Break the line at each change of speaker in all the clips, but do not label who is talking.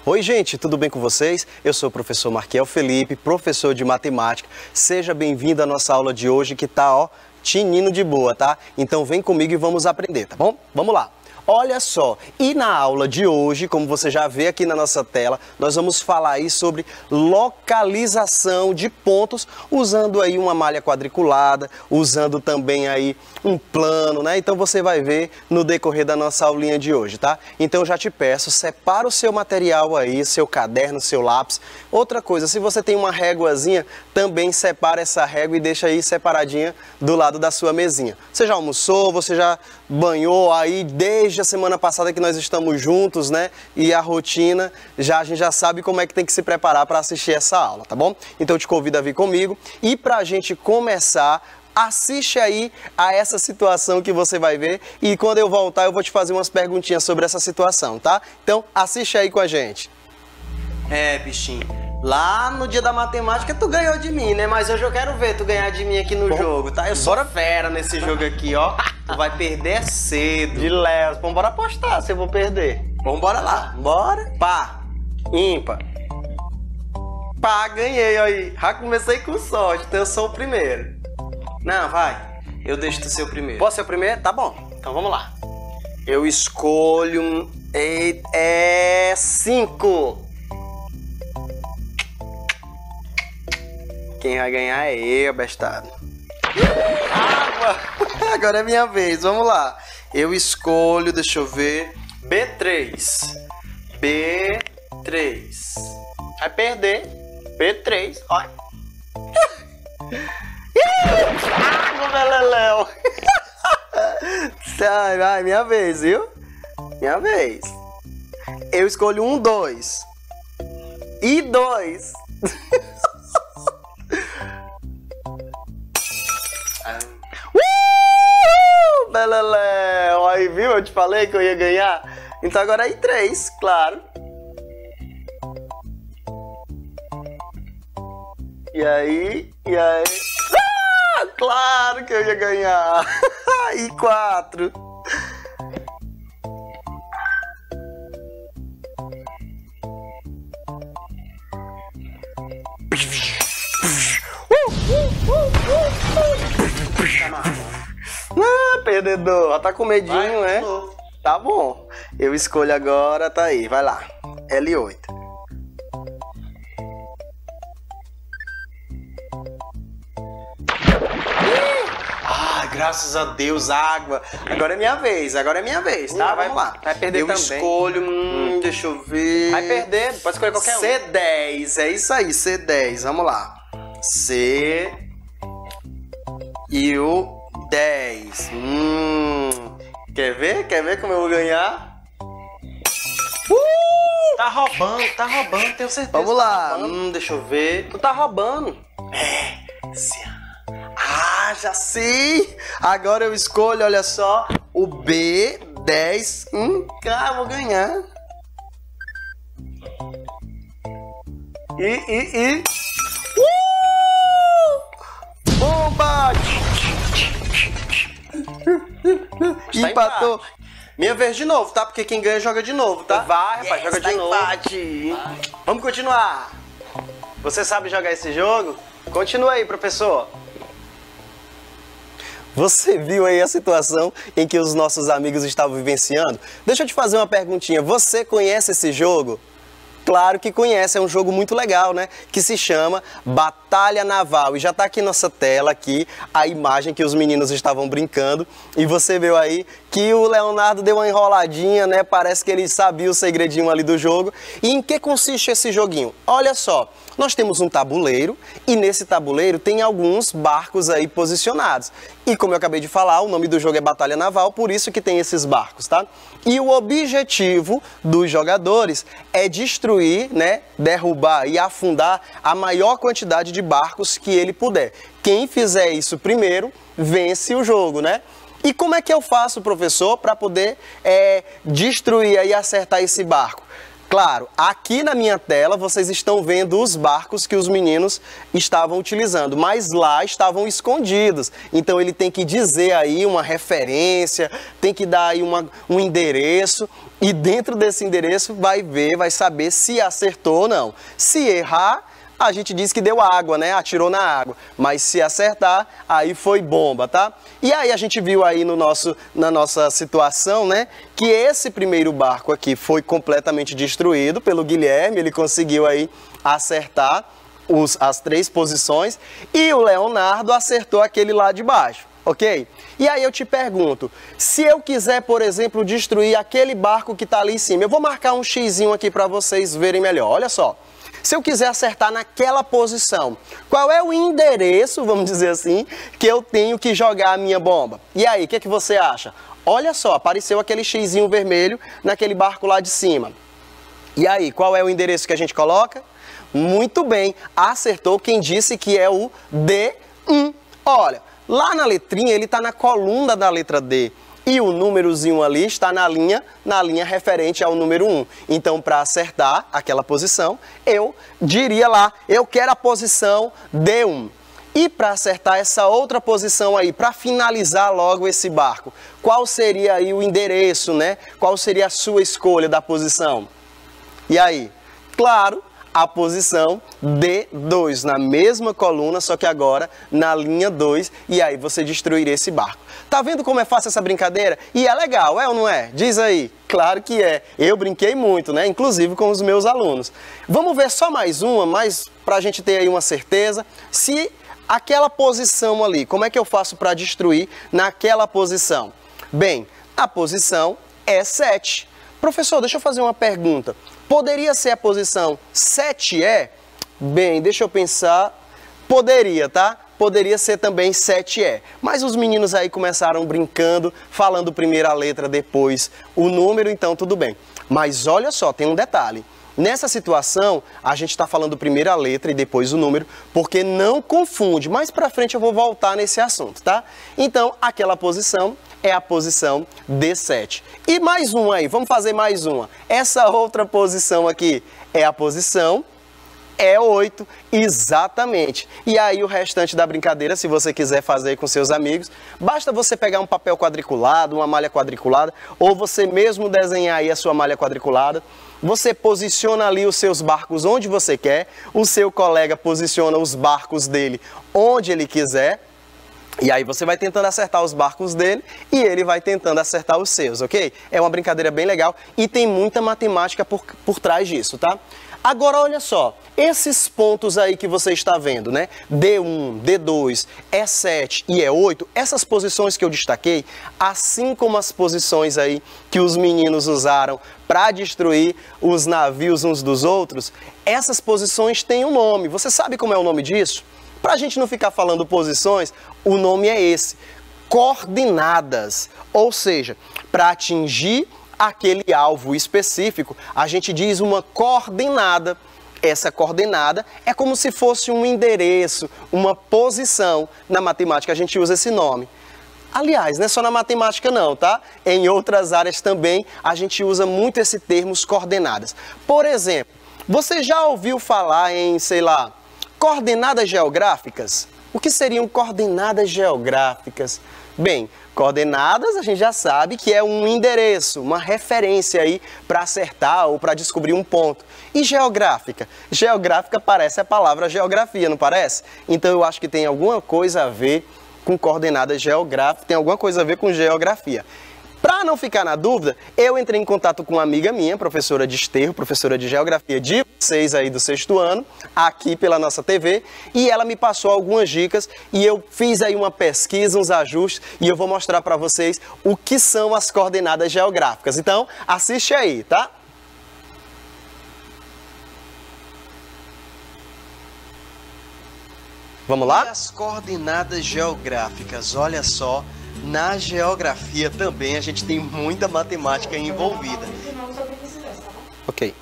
Oi, gente, tudo bem com vocês? Eu sou o professor Marquiel Felipe, professor de matemática. Seja bem-vindo à nossa aula de hoje que tá, ó, tinindo de boa, tá? Então vem comigo e vamos aprender, tá bom? Vamos lá. Olha só, e na aula de hoje, como você já vê aqui na nossa tela, nós vamos falar aí sobre localização de pontos, usando aí uma malha quadriculada, usando também aí um plano, né? Então você vai ver no decorrer da nossa aulinha de hoje, tá? Então eu já te peço, separa o seu material aí, seu caderno, seu lápis. Outra coisa, se você tem uma réguazinha, também separa essa régua e deixa aí separadinha do lado da sua mesinha. Você já almoçou, você já banhou aí desde a semana passada que nós estamos juntos, né? E a rotina, a gente já sabe como é que tem que se preparar para assistir essa aula, tá bom? Então eu te convido a vir comigo e para a gente começar, assiste aí a essa situação que você vai ver e quando eu voltar eu vou te fazer umas perguntinhas sobre essa situação, tá? Então assiste aí com a gente. Bichinho, lá no dia da matemática tu ganhou de mim, né? Mas hoje eu quero ver tu ganhar de mim aqui no jogo, tá? Eu sou fera nesse jogo aqui, ó. Tu vai perder cedo. De Léo, vamos bora apostar se eu vou perder. Vamos bora lá, bora. Pá, ímpar. Pá, ganhei aí. Já comecei com sorte, então eu sou o primeiro. Não, vai. Eu deixo tu ser o primeiro. Posso ser o primeiro? Tá bom. Então vamos lá. Eu escolho 5. Quem vai ganhar é eu, bestado. Água! Agora é minha vez, vamos lá. Eu escolho, deixa eu ver, B3. B3. Vai perder. B3, olha. Água, beleléu. Vai, minha vez, viu? Minha vez. Eu escolho 2. E 2. Beleléu, aí viu? Eu te falei que eu ia ganhar. Então agora é em 3, claro. E aí? Claro que eu ia ganhar. E 4. Perdedor, ó, tá com medinho, vai, né? Tá bom. Eu escolho agora, tá aí, vai lá. L8. Graças a Deus, água. Agora é minha vez, tá? Vamos lá. Vai perder também. Eu escolho, deixa eu ver. Vai perder, pode escolher qualquer um. C10, é isso aí, C10, vamos lá. C e o 10. Quer ver? Quer ver como eu vou ganhar? Tá roubando, tenho certeza. Vamos lá, deixa eu ver. Tu tá roubando. Já sei. Agora eu escolho, olha só, o B10. Cara, vou ganhar. Bomba! Empatou. Minha vez de novo, tá? Porque quem ganha joga de novo, tá? Vai, rapaz, joga de novo. Empate. Vamos continuar. Você sabe jogar esse jogo? Continua aí, professor. Você viu aí a situação em que os nossos amigos estavam vivenciando? Deixa eu te fazer uma perguntinha. Você conhece esse jogo? Claro que conhece, é um jogo muito legal, né? Que se chama Batalha Naval. E já tá aqui na nossa tela, aqui, a imagem que os meninos estavam brincando. E você viu aí que o Leonardo deu uma enroladinha, né? Parece que ele sabia o segredinho ali do jogo. E em que consiste esse joguinho? Olha só, nós temos um tabuleiro e nesse tabuleiro tem alguns barcos aí posicionados. E como eu acabei de falar, o nome do jogo é Batalha Naval, por isso que tem esses barcos, tá? E o objetivo dos jogadores é destruir, né, derrubar e afundar a maior quantidade de barcos que ele puder. Quem fizer isso primeiro, vence o jogo, né? E como é que eu faço, professor, para poder destruir e acertar esse barco? Claro, aqui na minha tela vocês estão vendo os barcos que os meninos estavam utilizando, mas lá estavam escondidos. Então ele tem que dizer aí uma referência, tem que dar aí um endereço e dentro desse endereço vai saber se acertou ou não. Se errar, a gente diz que deu água, né? Atirou na água. Mas se acertar, aí foi bomba, tá? E aí a gente viu aí na nossa situação, né? Que esse primeiro barco aqui foi completamente destruído pelo Guilherme. Ele conseguiu aí acertar as 3 posições. E o Leonardo acertou aquele lá de baixo, ok? E aí eu te pergunto, se eu quiser, por exemplo, destruir aquele barco que está ali em cima, eu vou marcar um xizinho aqui para vocês verem melhor, olha só. Se eu quiser acertar naquela posição, qual é o endereço, vamos dizer assim, que eu tenho que jogar a minha bomba? E aí, o que você acha? Olha só, apareceu aquele xizinho vermelho naquele barco lá de cima. E aí, qual é o endereço que a gente coloca? Muito bem, acertou quem disse que é o D1. Olha, lá na letrinha ele está na coluna da letra D. E o númerozinho ali está na linha referente ao número 1. Então, para acertar aquela posição, eu diria lá, eu quero a posição D1. E para acertar essa outra posição aí, para finalizar logo esse barco, qual seria aí o endereço, né? Qual seria a sua escolha da posição? E aí? Claro, a posição D2, na mesma coluna, só que agora na linha 2, e aí você destruiria esse barco. Tá vendo como é fácil essa brincadeira? E é legal, é ou não é? Diz aí. Claro que é. Eu brinquei muito, né? Inclusive com os meus alunos. Vamos ver só mais uma, mas para a gente ter aí uma certeza. Se aquela posição ali, como é que eu faço para destruir naquela posição? Bem, a posição é 7. Professor, deixa eu fazer uma pergunta. Poderia ser a posição 7E? Bem, deixa eu pensar. Poderia, tá? Poderia ser também 7E. Mas os meninos aí começaram brincando, falando primeiro a letra, depois o número, então tudo bem. Mas olha só, tem um detalhe. Nessa situação, a gente está falando primeiro a letra e depois o número, porque não confunde. Mais pra frente eu vou voltar nesse assunto, tá? Então, aquela posição é a posição D7. E mais uma aí, vamos fazer mais uma. Essa outra posição aqui é a posição E8, exatamente. E aí o restante da brincadeira, se você quiser fazer com seus amigos, basta você pegar um papel quadriculado, uma malha quadriculada, ou você mesmo desenhar aí a sua malha quadriculada. Você posiciona ali os seus barcos onde você quer, o seu colega posiciona os barcos dele onde ele quiser. E aí você vai tentando acertar os barcos dele e ele vai tentando acertar os seus, ok? É uma brincadeira bem legal e tem muita matemática por trás disso, tá? Agora olha só, esses pontos aí que você está vendo, né? D1, D2, E7 e E8, essas posições que eu destaquei, assim como as posições aí que os meninos usaram para destruir os navios uns dos outros, essas posições têm um nome. Você sabe como é o nome disso? Para a gente não ficar falando posições, o nome é esse, coordenadas. Ou seja, para atingir aquele alvo específico, a gente diz uma coordenada. Essa coordenada é como se fosse um endereço, uma posição. Na matemática a gente usa esse nome. Aliás, não é só na matemática não, tá? Em outras áreas também a gente usa muito esse termo coordenadas. Por exemplo, você já ouviu falar em, sei lá, coordenadas geográficas? O que seriam coordenadas geográficas? Bem, coordenadas a gente já sabe que é um endereço, uma referência aí para acertar ou para descobrir um ponto. E geográfica? Geográfica parece a palavra geografia, não parece? Então eu acho que tem alguma coisa a ver com coordenadas geográficas, tem alguma coisa a ver com geografia. Para não ficar na dúvida, eu entrei em contato com uma amiga minha, professora de Esterro, professora de Geografia de vocês aí do 6º ano, aqui pela nossa TV, e ela me passou algumas dicas e eu fiz aí uma pesquisa, uns ajustes, e eu vou mostrar para vocês o que são as coordenadas geográficas. Então, assiste aí, tá? Vamos lá? E as coordenadas geográficas, olha só. Na geografia também a gente tem muita matemática envolvida. Ok.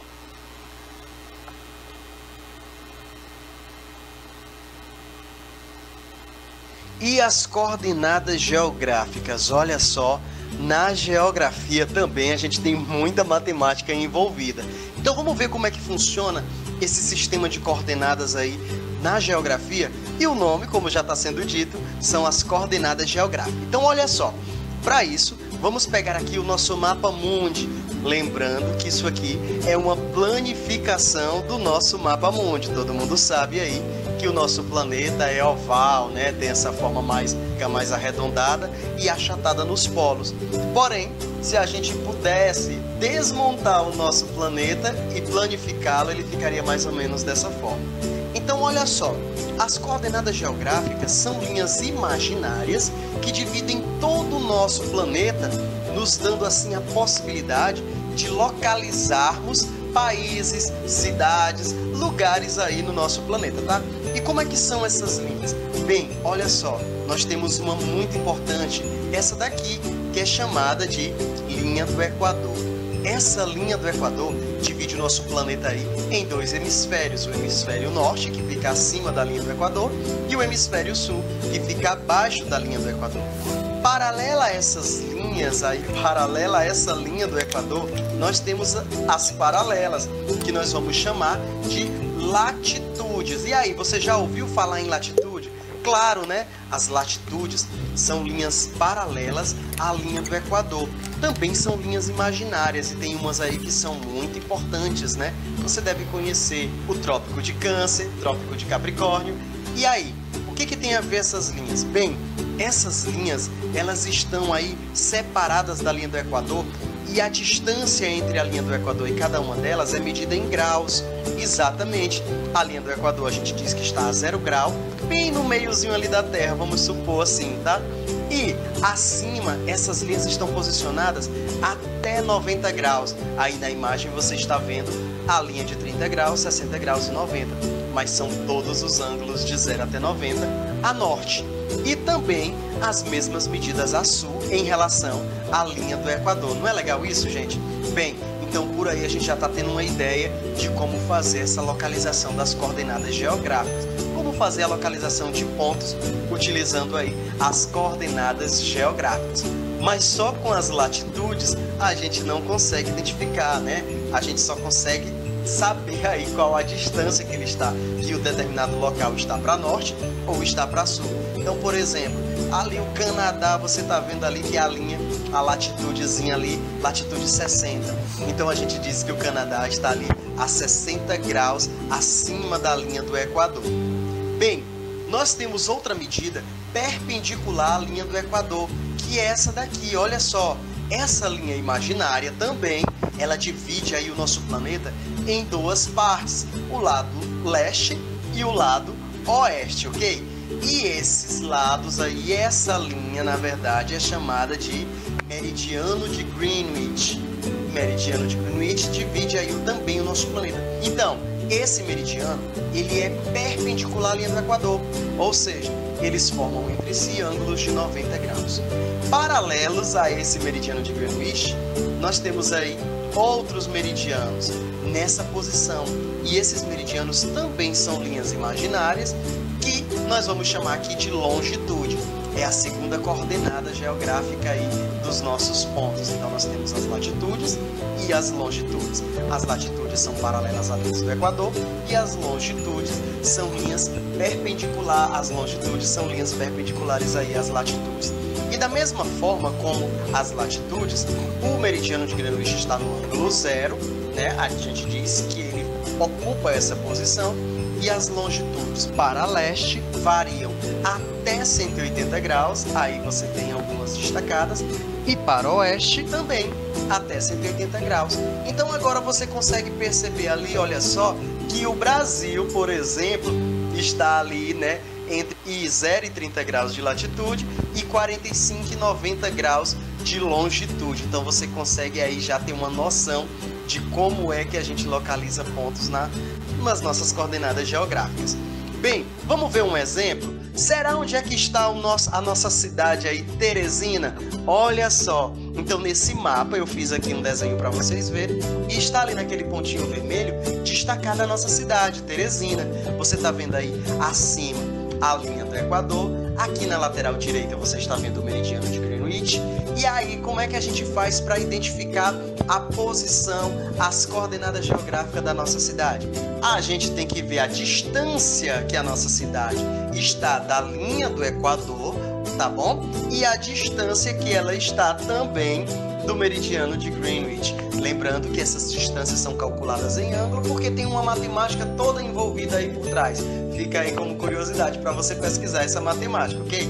E as coordenadas geográficas, olha só, na geografia também a gente tem muita matemática envolvida. Então vamos ver como é que funciona esse sistema de coordenadas aí na geografia. E o nome, como já está sendo dito, são as coordenadas geográficas. Então olha só, para isso vamos pegar aqui o nosso mapa mundi. Lembrando que isso aqui é uma planificação do nosso mapa mundi. Todo mundo sabe aí que o nosso planeta é oval, né? Tem essa forma mais arredondada e achatada nos polos. Porém, se a gente pudesse desmontar o nosso planeta e planificá-lo, ele ficaria mais ou menos dessa forma. Então, olha só, as coordenadas geográficas são linhas imaginárias que dividem todo o nosso planeta, nos dando assim a possibilidade de localizarmos países, cidades, lugares aí no nosso planeta, tá? E como é que são essas linhas? Bem, olha só, nós temos uma muito importante, essa daqui, que é chamada de linha do Equador. Essa linha do Equador divide o nosso planeta aí em dois hemisférios, o hemisfério norte, que fica acima da linha do Equador, e o hemisfério sul, que fica abaixo da linha do Equador. Paralela a essas linhas aí, paralela a essa linha do Equador, nós temos as paralelas, que nós vamos chamar de latitudes. E aí, você já ouviu falar em latitude? Claro, né? As latitudes são linhas paralelas à linha do Equador. Também são linhas imaginárias e tem umas aí que são muito importantes, né? Você deve conhecer o Trópico de Câncer, Trópico de Capricórnio. E aí, o que tem a ver essas linhas? Bem, essas linhas, elas estão aí separadas da linha do Equador e a distância entre a linha do Equador e cada uma delas é medida em graus. Exatamente, a linha do Equador a gente diz que está a 0 grau, bem no meiozinho ali da Terra, vamos supor assim, tá? E acima, essas linhas estão posicionadas até 90 graus. Aí na imagem você está vendo a linha de 30 graus, 60 graus e 90. Mas são todos os ângulos de 0 até 90 a norte. E também as mesmas medidas a sul em relação à linha do Equador. Não é legal isso, gente? Bem, então por aí a gente já está tendo uma ideia de como fazer essa localização das coordenadas geográficas. Como fazer a localização de pontos utilizando aí as coordenadas geográficas. Mas só com as latitudes a gente não consegue identificar, né? A gente só consegue saber aí qual a distância que ele está, que o determinado local está para norte ou está para sul. Então, por exemplo, ali o Canadá, você está vendo ali que a linha, a latitudezinha ali, latitude 60. Então a gente diz que o Canadá está ali a 60 graus acima da linha do Equador. Bem, nós temos outra medida perpendicular à linha do Equador, que é essa daqui, olha só. Essa linha imaginária também, ela divide aí o nosso planeta em duas partes, o lado leste e o lado oeste, ok? E esses lados aí, essa linha, na verdade, é chamada de meridiano de Greenwich. O meridiano de Greenwich divide aí também o nosso planeta. Então, esse meridiano, ele é perpendicular à linha do Equador, ou seja, eles formam entre si ângulos de 90 graus. Paralelos a esse meridiano de Greenwich, nós temos aí outros meridianos nessa posição. E esses meridianos também são linhas imaginárias que nós vamos chamar aqui de longitude. É a segunda coordenada geográfica aí dos nossos pontos. Então nós temos as latitudes e as longitudes. As latitudes são paralelas à linha do Equador e as longitudes são linhas perpendiculares. As longitudes são linhas perpendiculares aí às latitudes. E da mesma forma como as latitudes, o meridiano de Greenwich está no ângulo 0, né? A gente diz que ele ocupa essa posição. E as longitudes para leste variam até 180 graus, aí você tem algumas destacadas, e para oeste também até 180 graus. Então agora você consegue perceber ali, olha só, que o Brasil, por exemplo, está ali, né, entre 0 e 30 graus de latitude e 45 e 90 graus de longitude. Então você consegue aí já ter uma noção de como é que a gente localiza pontos nas nossas coordenadas geográficas. Bem, vamos ver um exemplo? Será onde é que está a nossa cidade aí, Teresina? Olha só, então nesse mapa eu fiz aqui um desenho para vocês verem e está ali naquele pontinho vermelho destacada a nossa cidade, Teresina. Você está vendo aí acima a linha do Equador, aqui na lateral direita você está vendo o meridiano de Greenwich E aí, como é que a gente faz para identificar a posição, as coordenadas geográficas da nossa cidade? A gente tem que ver a distância que a nossa cidade está da linha do Equador, tá bom? E a distância que ela está também do meridiano de Greenwich. Lembrando que essas distâncias são calculadas em ângulo porque tem uma matemática toda envolvida aí por trás. Fica aí como curiosidade para você pesquisar essa matemática, ok?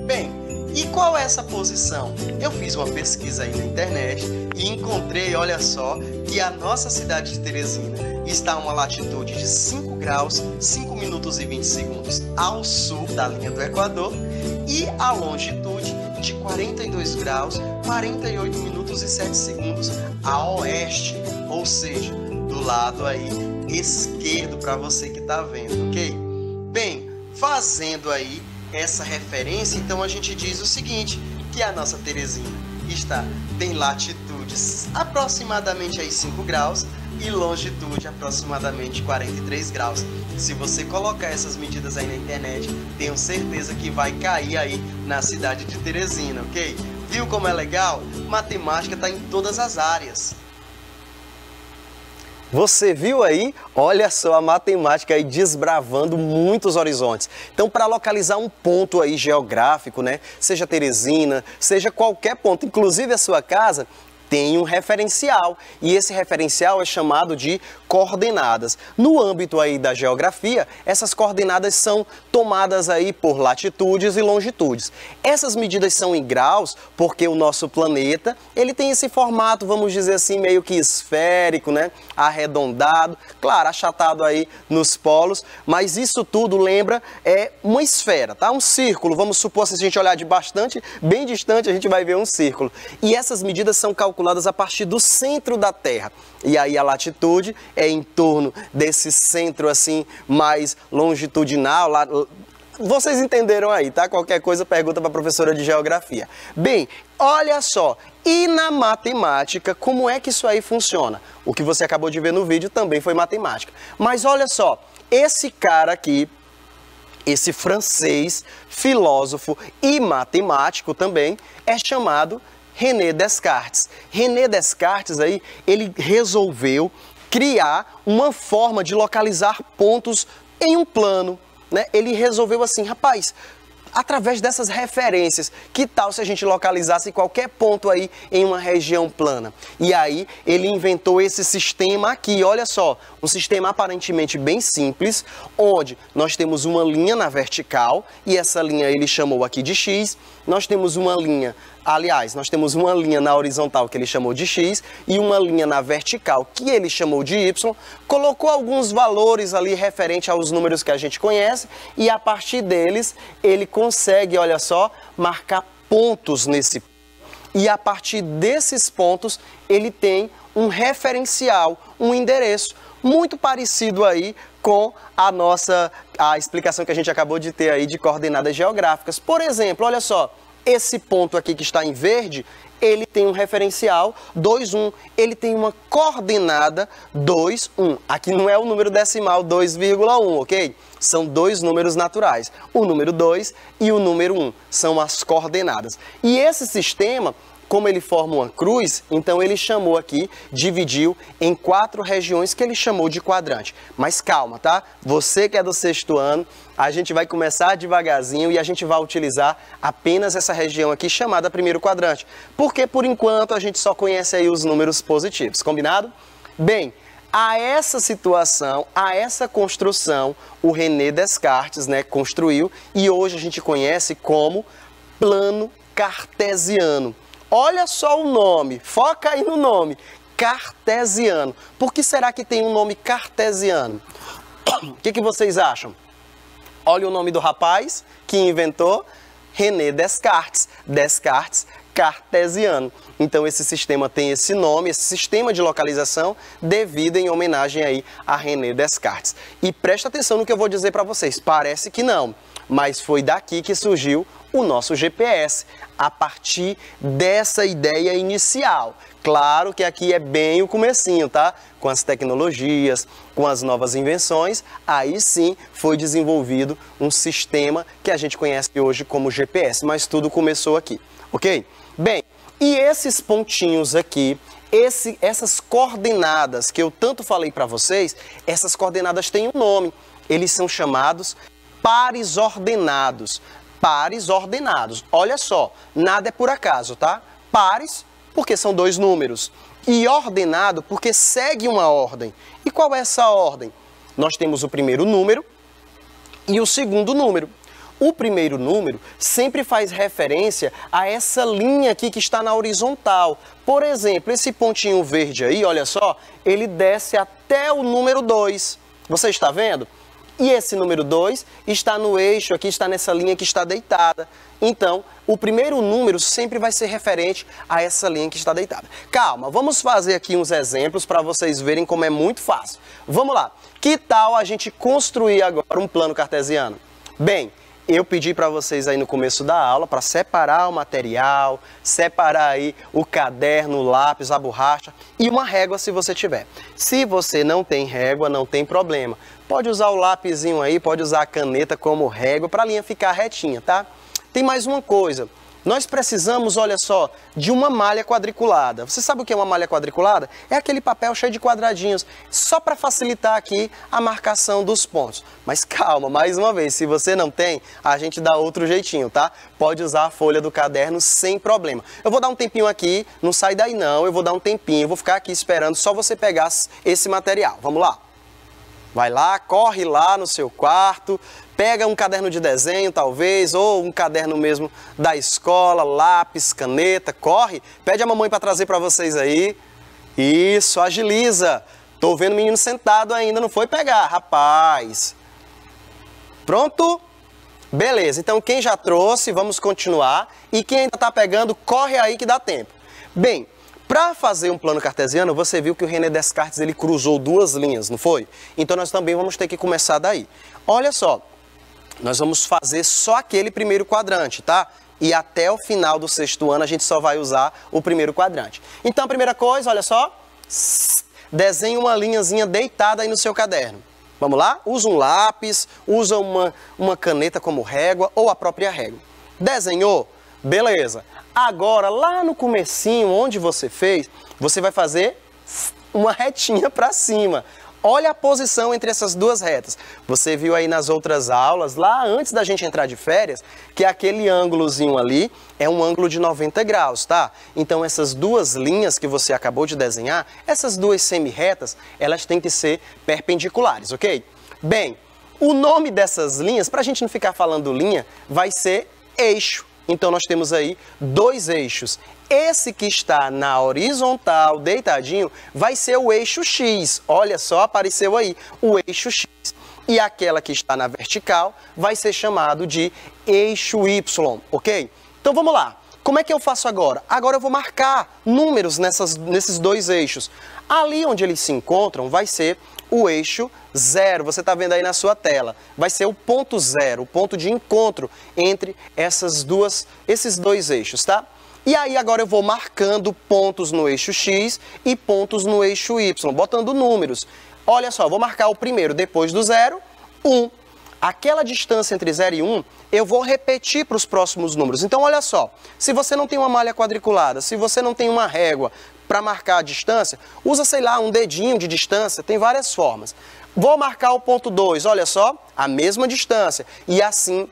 Bem, e qual é essa posição? Eu fiz uma pesquisa aí na internet e encontrei, olha só, que a nossa cidade de Teresina está a uma latitude de 5 graus, 5 minutos e 20 segundos ao sul da linha do Equador e a longitude de 42 graus, 48 minutos e 7 segundos a oeste, ou seja, do lado aí esquerdo para você que está vendo, ok? Bem, fazendo aí essa referência, então a gente diz o seguinte, que a nossa Teresina tem latitudes aproximadamente aí 5 graus e longitude aproximadamente 43 graus. Se você colocar essas medidas aí na internet, tenho certeza que vai cair aí na cidade de Teresina, ok? Viu como é legal? Matemática está em todas as áreas. Você viu aí? Olha só a matemática aí desbravando muitos horizontes. Então, para localizar um ponto aí geográfico, né? Seja Teresina, seja qualquer ponto, inclusive a sua casa, tem um referencial, e esse referencial é chamado de coordenadas. No âmbito aí da geografia, essas coordenadas são tomadas aí por latitudes e longitudes. Essas medidas são em graus porque o nosso planeta, ele tem esse formato, vamos dizer assim, meio que esférico, né? Arredondado, claro, achatado aí nos polos, mas isso tudo lembra uma esfera, tá? Um círculo, vamos supor, se a gente olhar de bem distante, a gente vai ver um círculo. E essas medidas são calculadas a partir do centro da Terra. E aí a latitude é em torno desse centro assim mais longitudinal. Vocês entenderam aí, tá? Qualquer coisa pergunta para a professora de geografia. Bem, olha só, e na matemática, como é que isso aí funciona? O que você acabou de ver no vídeo também foi matemática. Mas olha só, esse cara aqui, esse francês, filósofo e matemático também, é chamado René Descartes. René Descartes aí, ele resolveu criar uma forma de localizar pontos em um plano, né? Ele resolveu assim, rapaz, através dessas referências, que tal se a gente localizasse qualquer ponto aí em uma região plana? E aí ele inventou esse sistema aqui, olha só, um sistema aparentemente bem simples, onde nós temos uma linha na vertical, e essa linha ele chamou aqui de X, nós temos uma linha, aliás, nós temos uma linha na horizontal que ele chamou de X e uma linha na vertical que ele chamou de Y, colocou alguns valores ali referente aos números que a gente conhece e a partir deles ele consegue, olha só, marcar pontos nesse. E a partir desses pontos ele tem um referencial, um endereço, muito parecido aí com a explicação que a gente acabou de ter aí de coordenadas geográficas. Por exemplo, olha só, esse ponto aqui que está em verde, ele tem um referencial 2, 1, ele tem uma coordenada 2, 1. Aqui não é o número decimal 2,1, ok? São dois números naturais, o número 2 e o número 1, são as coordenadas. E esse sistema, como ele forma uma cruz, então ele chamou aqui, dividiu em 4 regiões que ele chamou de quadrante. Mas calma, tá? Você que é do 6º ano, a gente vai começar devagarzinho e a gente vai utilizar apenas essa região aqui chamada primeiro quadrante. Porque por enquanto a gente só conhece aí os números positivos, combinado? Bem, a essa situação, a essa construção, o René Descartes, né, construiu e hoje a gente conhece como plano cartesiano. Olha só o nome, foca aí no nome, cartesiano. Por que será que tem um nome cartesiano? O que vocês acham? Olha o nome do rapaz que inventou, René Descartes. Descartes cartesiano. Então esse sistema tem esse nome, esse sistema de localização, devido em homenagem aí a René Descartes. E presta atenção no que eu vou dizer para vocês, parece que não, mas foi daqui que surgiu o nosso GPS, a partir dessa ideia inicial. Claro que aqui é bem o comecinho, tá? Com as tecnologias, com as novas invenções, aí sim foi desenvolvido um sistema que a gente conhece hoje como GPS, mas tudo começou aqui, ok? Bem, E esses pontinhos aqui, essas coordenadas que eu tanto falei para vocês, essas coordenadas têm um nome. Eles são chamados pares ordenados. Pares ordenados. Olha só, nada é por acaso, tá? Pares, porque são dois números. E ordenado, porque segue uma ordem. E qual é essa ordem? Nós temos o primeiro número e o segundo número. O primeiro número sempre faz referência a essa linha aqui que está na horizontal. Por exemplo, esse pontinho verde aí, olha só, ele desce até o número 2. Você está vendo? E esse número 2 está no eixo aqui, está nessa linha que está deitada. Então, o primeiro número sempre vai ser referente a essa linha que está deitada. Calma, vamos fazer aqui uns exemplos para vocês verem como é muito fácil. Vamos lá. Que tal a gente construir agora um plano cartesiano? Bem, eu pedi para vocês aí no começo da aula para separar o material, separar aí o caderno, o lápis, a borracha e uma régua se você tiver. Se você não tem régua, não tem problema. Pode usar o lapisinho aí, pode usar a caneta como régua para a linha ficar retinha, tá? Tem mais uma coisa. Nós precisamos, olha só, de uma malha quadriculada. Você sabe o que é uma malha quadriculada? É aquele papel cheio de quadradinhos, só para facilitar aqui a marcação dos pontos. Mas calma, mais uma vez, se você não tem, a gente dá outro jeitinho, tá? Pode usar a folha do caderno sem problema. Eu vou dar um tempinho aqui, não sai daí não, eu vou dar um tempinho, eu vou ficar aqui esperando só você pegar esse material. Vamos lá? Vai lá, corre lá no seu quarto, pega um caderno de desenho talvez, ou um caderno mesmo da escola, lápis, caneta, corre, pede a mamãe para trazer para vocês aí. Isso, agiliza. Tô vendo o menino sentado ainda, não foi pegar, rapaz. Pronto? Beleza, então quem já trouxe, vamos continuar. E quem ainda tá pegando, corre aí que dá tempo. Bem, para fazer um plano cartesiano, você viu que o René Descartes ele cruzou duas linhas, não foi? Então nós também vamos ter que começar daí. Olha só, nós vamos fazer só aquele primeiro quadrante, tá? E até o final do sexto ano a gente só vai usar o primeiro quadrante. Então a primeira coisa, olha só, desenhe uma linhazinha deitada aí no seu caderno. Vamos lá? Usa um lápis, usa uma caneta como régua ou a própria régua. Desenhou? Beleza. Agora, lá no comecinho, onde você fez, você vai fazer uma retinha para cima. Olha a posição entre essas duas retas. Você viu aí nas outras aulas, lá antes da gente entrar de férias, que aquele ângulozinho ali é um ângulo de 90 graus, tá? Então, essas duas linhas que você acabou de desenhar, essas duas semi-retas, elas têm que ser perpendiculares, ok? Bem, o nome dessas linhas, para a gente não ficar falando linha, vai ser eixo. Então, nós temos aí dois eixos. Esse que está na horizontal, deitadinho, vai ser o eixo X. Olha só, apareceu aí o eixo X. E aquela que está na vertical vai ser chamado de eixo Y, ok? Então, vamos lá. Como é que eu faço agora? Agora eu vou marcar números nesses dois eixos. Ali onde eles se encontram vai ser o eixo 0, você está vendo aí na sua tela. Vai ser o ponto 0, o ponto de encontro entre esses dois eixos, tá? E aí agora eu vou marcando pontos no eixo X e pontos no eixo Y, botando números. Olha só, vou marcar o primeiro depois do 0, 1. Aquela distância entre 0 e 1, eu vou repetir para os próximos números. Então, olha só, se você não tem uma malha quadriculada, se você não tem uma régua para marcar a distância, usa, sei lá, um dedinho de distância, tem várias formas. Vou marcar o ponto 2, olha só, a mesma distância. E assim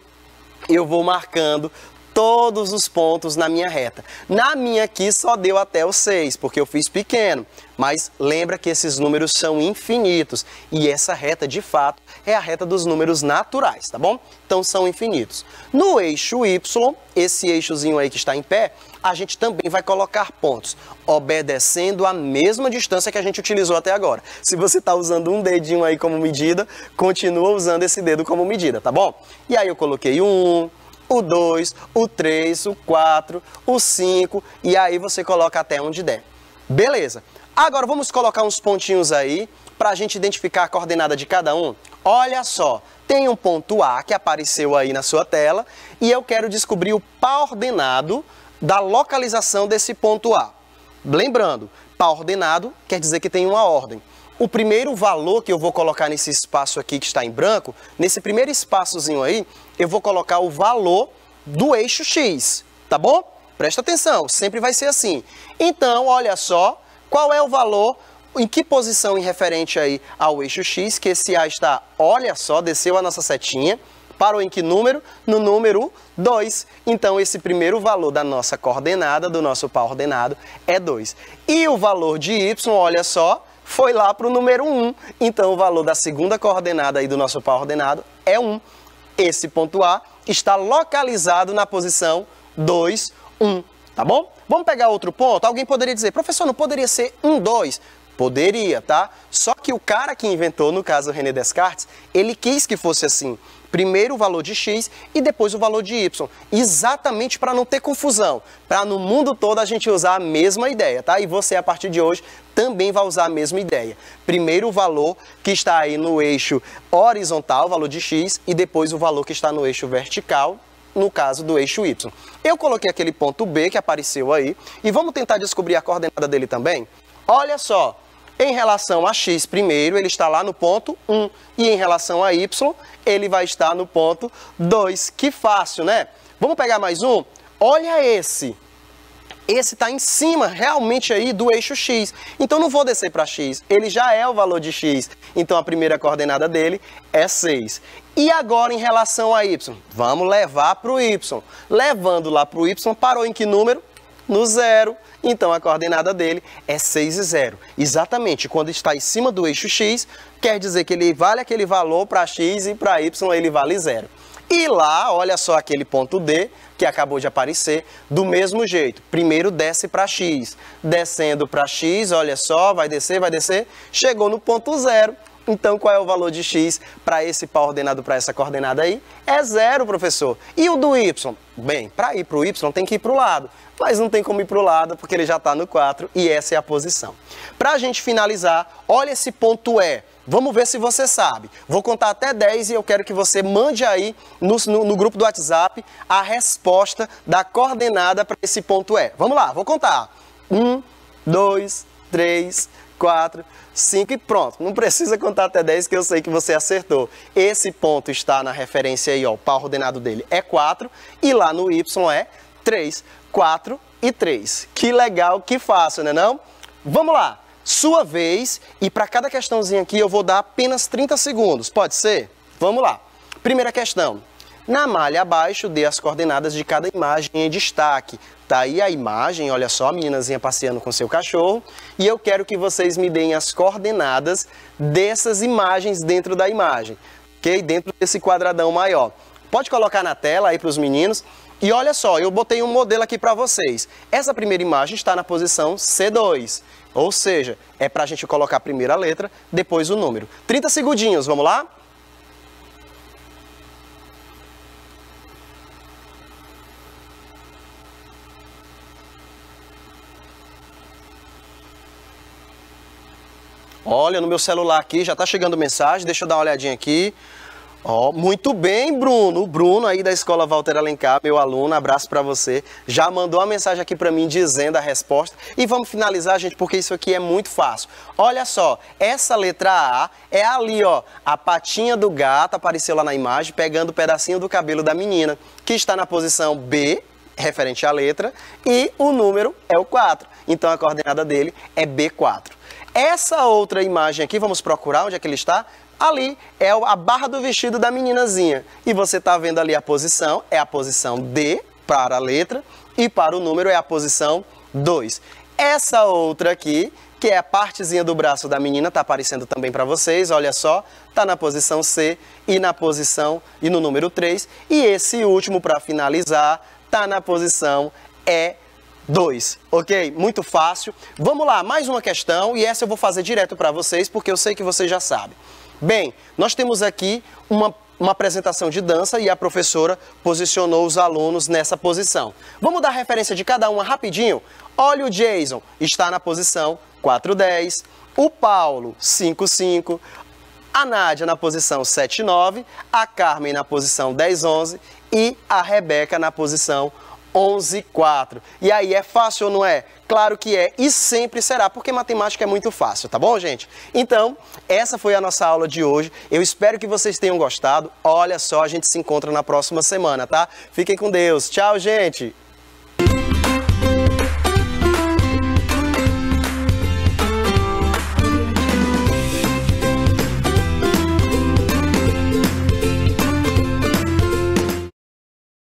eu vou marcando todos os pontos na minha reta. Na minha aqui só deu até o 6, porque eu fiz pequeno. Mas lembra que esses números são infinitos. E essa reta, de fato, é a reta dos números naturais, tá bom? Então são infinitos. No eixo Y, esse eixozinho aí que está em pé, a gente também vai colocar pontos, obedecendo a mesma distância que a gente utilizou até agora. Se você está usando um dedinho aí como medida, continua usando esse dedo como medida, tá bom? E aí eu coloquei o 1, o 2, o 3, o 4, o 5, e aí você coloca até onde der. Beleza. Agora vamos colocar uns pontinhos aí para a gente identificar a coordenada de cada um. Olha só, tem um ponto A que apareceu aí na sua tela e eu quero descobrir o par ordenado da localização desse ponto A. Lembrando, par ordenado quer dizer que tem uma ordem. O primeiro valor que eu vou colocar nesse espaço aqui que está em branco, nesse primeiro espaçozinho aí, eu vou colocar o valor do eixo X, tá bom? Presta atenção, sempre vai ser assim. Então, olha só, qual é o valor, em que posição em referente aí ao eixo X, que esse A está, olha só, desceu a nossa setinha, parou em que número? No número 2. Então, esse primeiro valor da nossa coordenada, do nosso par ordenado, é 2. E o valor de Y, olha só, foi lá para o número 1. Então, o valor da segunda coordenada aí do nosso par ordenado é 1. Esse ponto A está localizado na posição 2, 1. Tá bom? Vamos pegar outro ponto? Alguém poderia dizer, professor, não poderia ser 1, 2? Poderia, tá? Só que o cara que inventou, no caso René Descartes, ele quis que fosse assim. Primeiro o valor de x e depois o valor de y. Exatamente para não ter confusão. Para no mundo todo a gente usar a mesma ideia, tá? E você, a partir de hoje, também vai usar a mesma ideia. Primeiro o valor que está aí no eixo horizontal, o valor de x, e depois o valor que está no eixo vertical, no caso do eixo y. Eu coloquei aquele ponto B que apareceu aí e vamos tentar descobrir a coordenada dele também? Olha só. Em relação a x primeiro, ele está lá no ponto 1. E em relação a y, ele vai estar no ponto 2. Que fácil, né? Vamos pegar mais um? Olha esse. Esse está em cima, realmente, aí do eixo x. Então, não vou descer para x. Ele já é o valor de x. Então, a primeira coordenada dele é 6. E agora, em relação a y? Vamos levar para o y. Levando lá para o y, parou em que número? No 0. Então, a coordenada dele é 6 e 0. Exatamente, quando está em cima do eixo x, quer dizer que ele vale aquele valor para x e para y ele vale 0. E lá, olha só aquele ponto D, que acabou de aparecer, do mesmo jeito. Primeiro desce para x. Descendo para x, olha só, vai descer, chegou no ponto 0. Então, qual é o valor de x para esse par ordenado, para essa coordenada aí? É 0, professor. E o do y? Bem, para ir para o y tem que ir para o lado. Mas não tem como ir para o lado, porque ele já está no 4 e essa é a posição. Para a gente finalizar, olha esse ponto E. Vamos ver se você sabe. Vou contar até 10 e eu quero que você mande aí no grupo do WhatsApp a resposta da coordenada para esse ponto E. Vamos lá, vou contar. 1, 2, 3, 4, 5 e pronto. Não precisa contar até 10 que eu sei que você acertou. Esse ponto está na referência aí, ó, o par ordenado dele é 4 e lá no Y é 3, 4 e 3. Que legal, que fácil, né não? Vamos lá. Sua vez, e para cada questãozinha aqui eu vou dar apenas 30 segundos, pode ser? Vamos lá. Primeira questão. Na malha abaixo, dê as coordenadas de cada imagem em destaque. Tá aí a imagem, olha só, a meninazinha passeando com seu cachorro. E eu quero que vocês me deem as coordenadas dessas imagens dentro da imagem, ok? Dentro desse quadradão maior. Pode colocar na tela aí para os meninos. E olha só, eu botei um modelo aqui para vocês. Essa primeira imagem está na posição C2. Ou seja, é para a gente colocar a primeira letra, depois o número. 30 segundinhos, vamos lá? Olha, no meu celular aqui já está chegando mensagem, deixa eu dar uma olhadinha aqui. Ó, muito bem, Bruno. O Bruno aí da Escola Walter Alencar, meu aluno, abraço para você. Já mandou uma mensagem aqui para mim dizendo a resposta. E vamos finalizar, gente, porque isso aqui é muito fácil. Olha só, essa letra A é ali, ó, a patinha do gato, apareceu lá na imagem, pegando o pedacinho do cabelo da menina, que está na posição B, referente à letra, e o número é o 4. Então, a coordenada dele é B4. Essa outra imagem aqui, vamos procurar onde é que ele está? Ali é a barra do vestido da meninazinha. E você está vendo ali a posição, é a posição D para a letra e para o número é a posição 2. Essa outra aqui, que é a partezinha do braço da menina, está aparecendo também para vocês, olha só, está na posição C e na posição e no número 3. E esse último, para finalizar, está na posição E2, ok? Muito fácil. Vamos lá, mais uma questão e essa eu vou fazer direto para vocês porque eu sei que vocês já sabem. Bem, nós temos aqui uma apresentação de dança e a professora posicionou os alunos nessa posição. Vamos dar referência de cada uma rapidinho? Olha o Jason, está na posição 4-10, o Paulo 5-5, a Nádia na posição 7-9, a Carmen na posição 10-11 e a Rebeca na posição 11-4. E aí, é fácil ou não é? Claro que é e sempre será, porque matemática é muito fácil, tá bom, gente? Então, essa foi a nossa aula de hoje. Eu espero que vocês tenham gostado. Olha só, a gente se encontra na próxima semana, tá? Fiquem com Deus. Tchau, gente!